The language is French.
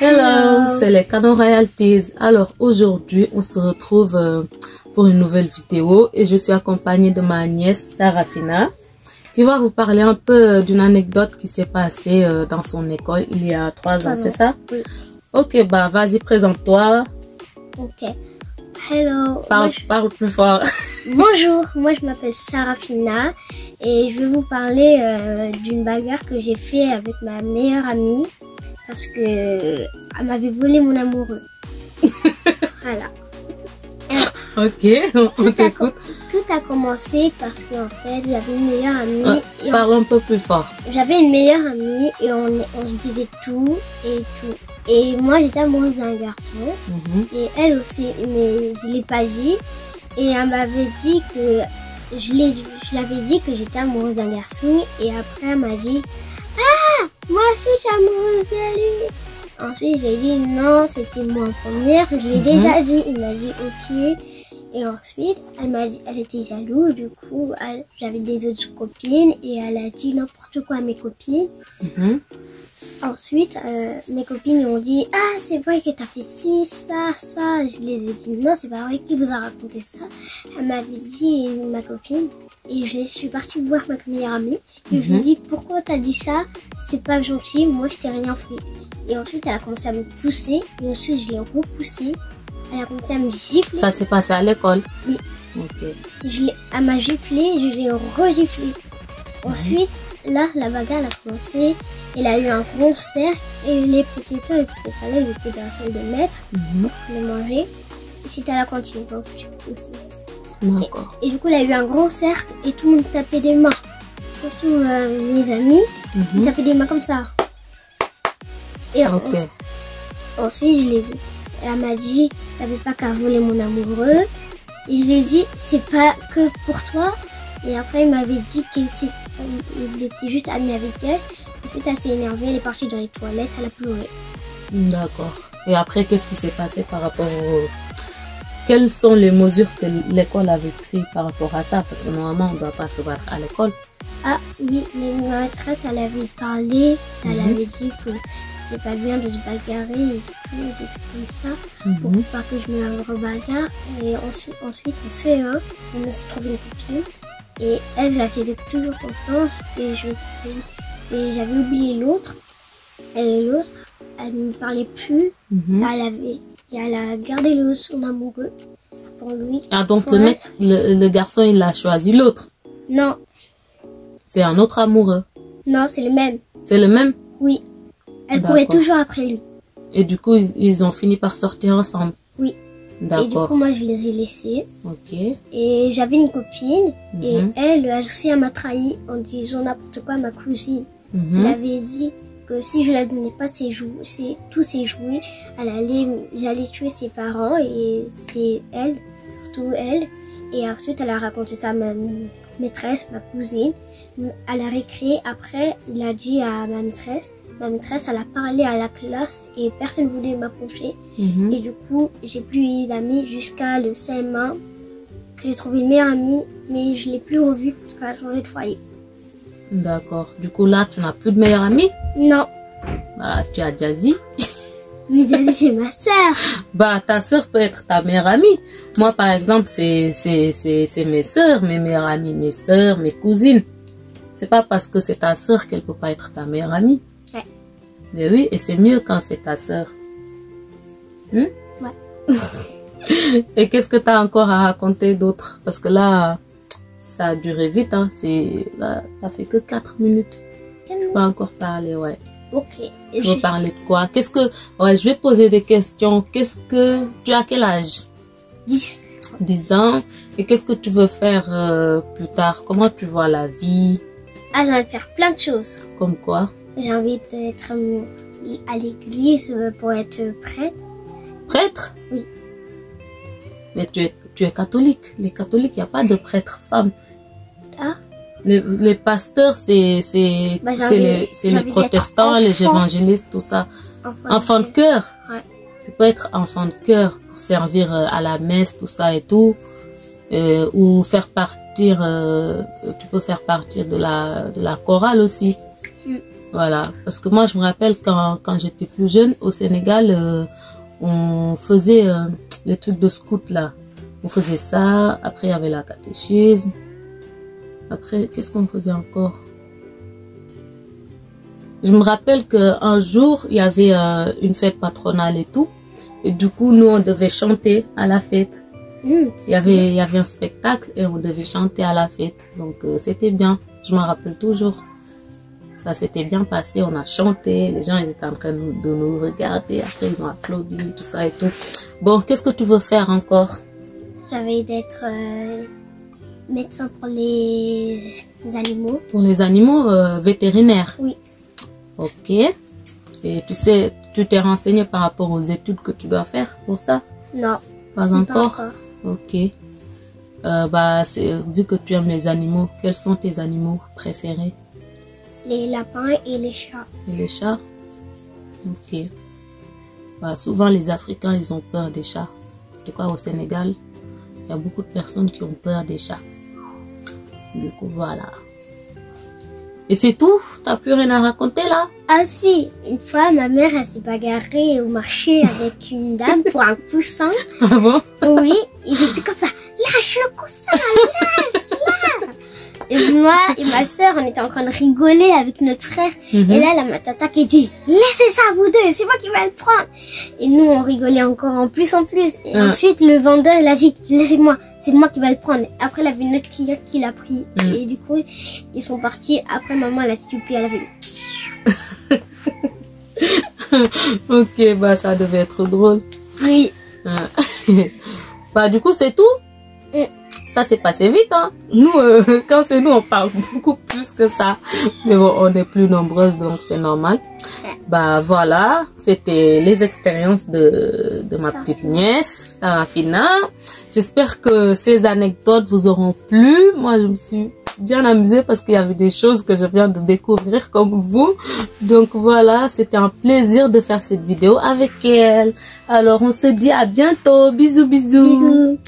Hello, c'est les Canon Royalties. Alors aujourd'hui, on se retrouve pour une nouvelle vidéo et je suis accompagnée de ma nièce Sarafina qui va vous parler un peu d'une anecdote qui s'est passée dans son école il y a 3 ans, c'est ça? Oui. Ok, bah vas-y, présente-toi. Ok. Hello. Parle plus fort. Bonjour, moi je m'appelle Sarafina et je vais vous parler d'une bagarre que j'ai fait avec ma meilleure amie parce que elle m'avait volé mon amoureux. Voilà. Ok, on t'écoute. Tout a commencé parce qu'en fait j'avais une meilleure amie. Parle un peu plus fort. J'avais une meilleure amie et on se disait tout et tout. Et moi j'étais amoureuse d'un garçon et elle aussi, mais je l'ai pas dit. Et elle m'avait dit que je l'avais dit que j'étais amoureuse d'un garçon et après elle m'a dit ah moi aussi je suis amoureuse de lui. Ensuite j'ai dit non, c'était moi en première, je l'ai déjà dit. Il m'a dit ok. Et ensuite elle m'a dit, elle était jalouse, du coup j'avais des autres copines et elle a dit n'importe quoi à mes copines. Ensuite, mes copines ont dit « Ah, c'est vrai que t'as fait ci, ça, ça ». Je les ai dit « Non, c'est pas vrai, qui vous a raconté ça ?» Elle m'avait dit, ma copine, et je suis partie voir ma meilleure amie. Et je lui ai dit « Pourquoi t'as dit ça? C'est pas gentil, moi je t'ai rien fait. » Et ensuite, elle a commencé à me pousser. Et ensuite, je l'ai repoussée. Elle a commencé à me gifler. Ça s'est passé à l'école? Oui. Ok. Elle m'a giflé, je l'ai re-giflé. Ensuite, là, la bagarre a commencé. Elle a eu un grand cercle et les professeurs étaient pas là, ils étaient dans la salle de maître pour le manger. Et c'était à la cantine, donc du coup aussi. D'accord. Et du coup, elle a eu un grand cercle et tout le monde tapait des mains. Surtout mes amis, ils tapaient des mains comme ça. Et ensuite, elle m'a dit, t'avais pas qu'à voler mon amoureux. Et je lui ai dit, c'est pas que pour toi. Et après, il m'avait dit qu'il était juste ami avec elle. Ensuite, elle s'est énervée, elle est partie dans les toilettes, elle a pleuré. D'accord. Et après, qu'est-ce qui s'est passé par rapport au... Quelles sont les mesures que l'école avait prises par rapport à ça? Parce que normalement, on ne doit pas se battre à l'école. Ah oui, mais ma maîtresse, elle avait parlé, elle avait dit que c'est pas bien de se bagarrer et tout, des trucs comme ça, pour pas que je me rebagarre. Et ensuite, en CE1, on a se trouvé une copine. Et elle, je la faisais toujours confiance et j'avais oublié l'autre. Et l'autre, elle ne me parlait plus. Elle a gardé son amoureux pour lui. Ah, donc le garçon, il a choisi l'autre? Non. C'est un autre amoureux? Non, c'est le même. C'est le même? Oui. Elle courait toujours après lui. Et du coup, ils ont fini par sortir ensemble? Oui. D'accord. Et du coup, moi, je les ai laissés. Ok. Et j'avais une copine. Et elle aussi, elle m'a trahi en disant n'importe quoi à ma cousine. Elle avait dit que si je ne la donnais pas tous ses jouets, j'allais tuer ses parents. Et c'est elle, surtout elle. Et ensuite, elle a raconté ça à ma maîtresse, ma cousine. À la récré, après, il a dit à ma maîtresse. Ma maîtresse, elle a parlé à la classe et personne ne voulait m'approcher. Et du coup, j'ai plus eu d'amis jusqu'à le CM1, que j'ai trouvé une meilleure amie, mais je ne l'ai plus revue parce qu'elle a changé de foyer. D'accord. Du coup, là, tu n'as plus de meilleure amie? Non. Bah, tu as Jazzy. Mais Jazzy, c'est ma sœur. Bah, ta sœur peut être ta meilleure amie. Moi, par exemple, c'est mes sœurs, mes meilleures amies, mes sœurs, mes cousines. C'est pas parce que c'est ta sœur qu'elle peut pas être ta meilleure amie. Ouais. Mais oui, et c'est mieux quand c'est ta sœur. Ouais. Et qu'est-ce que tu as encore à raconter d'autre? Parce que là, ça a duré vite. Hein. Là, t'as fait que 4 minutes. Tu peux encore parler, ouais. Ok. Tu veux parler de quoi? Ouais, je vais te poser des questions. Tu as quel âge? 10. 10 ans. Et qu'est-ce que tu veux faire plus tard? Comment tu vois la vie? Ah, j'ai envie de faire plein de choses. Comme quoi? J'ai envie d'être à l'église pour être prêtre. Prêtre? Oui. Mais tu es catholique. Les catholiques, il n'y a pas de prêtre femme. Ah? Les pasteurs, c'est les protestants, les évangélistes, tout ça. Enfant de cœur. Ouais. Tu peux être enfant de cœur pour servir à la messe, tout ça et tout. Ou faire partir, tu peux faire partir de la chorale aussi. Voilà, parce que moi je me rappelle quand j'étais plus jeune au Sénégal, on faisait les trucs de scout là. On faisait ça, après il y avait la catéchisme. Après, qu'est-ce qu'on faisait encore? Je me rappelle qu'un jour, il y avait une fête patronale et tout. Et du coup, nous, on devait chanter à la fête. Il y avait un spectacle et on devait chanter à la fête. Donc, c'était bien. Je me rappelle toujours. Ça s'était bien passé, on a chanté, les gens ils étaient en train de nous regarder, après ils ont applaudi, tout ça et tout. Bon, qu'est-ce que tu veux faire encore? J'avais d'être médecin pour les animaux. Pour les animaux vétérinaires? Oui. Ok. Et tu sais, tu t'es renseigné par rapport aux études que tu dois faire pour ça? Non. Pas encore? Pas encore. Ok. Vu que tu aimes les animaux, quels sont tes animaux préférés? Les lapins et les chats. Et les chats? Ok. Souvent les Africains, ils ont peur des chats. En tout cas au Sénégal, il y a beaucoup de personnes qui ont peur des chats. Du coup, voilà. Et c'est tout? T'as plus rien à raconter là? Ah si, une fois ma mère elle s'est bagarrée au marché avec une dame pour un coussin. Ah bon? Oui, il était comme ça. Lâche le coussin, lâche. Et moi et ma soeur, on était en train de rigoler avec notre frère. Et là, la matata qui dit, laissez ça vous deux, c'est moi qui vais le prendre. Et nous, on rigolait encore en plus. Et ensuite, le vendeur, il a dit, laissez-moi, c'est moi qui vais le prendre. Après, il y avait une autre cliente qui l'a pris. Et du coup, ils sont partis. Après, maman, elle a stupé, elle avait... Ok, ça devait être drôle. Oui. Du coup, c'est tout? Ça s'est passé vite, hein. Nous, quand c'est nous, on parle beaucoup plus que ça. Mais bon, on est plus nombreuses, donc c'est normal. Voilà, c'était les expériences de ma petite nièce, Sarafina. J'espère que ces anecdotes vous auront plu. Moi, je me suis bien amusée parce qu'il y avait des choses que je viens de découvrir comme vous. Donc voilà, c'était un plaisir de faire cette vidéo avec elle. Alors, on se dit à bientôt. Bisous, bisous. Bisous.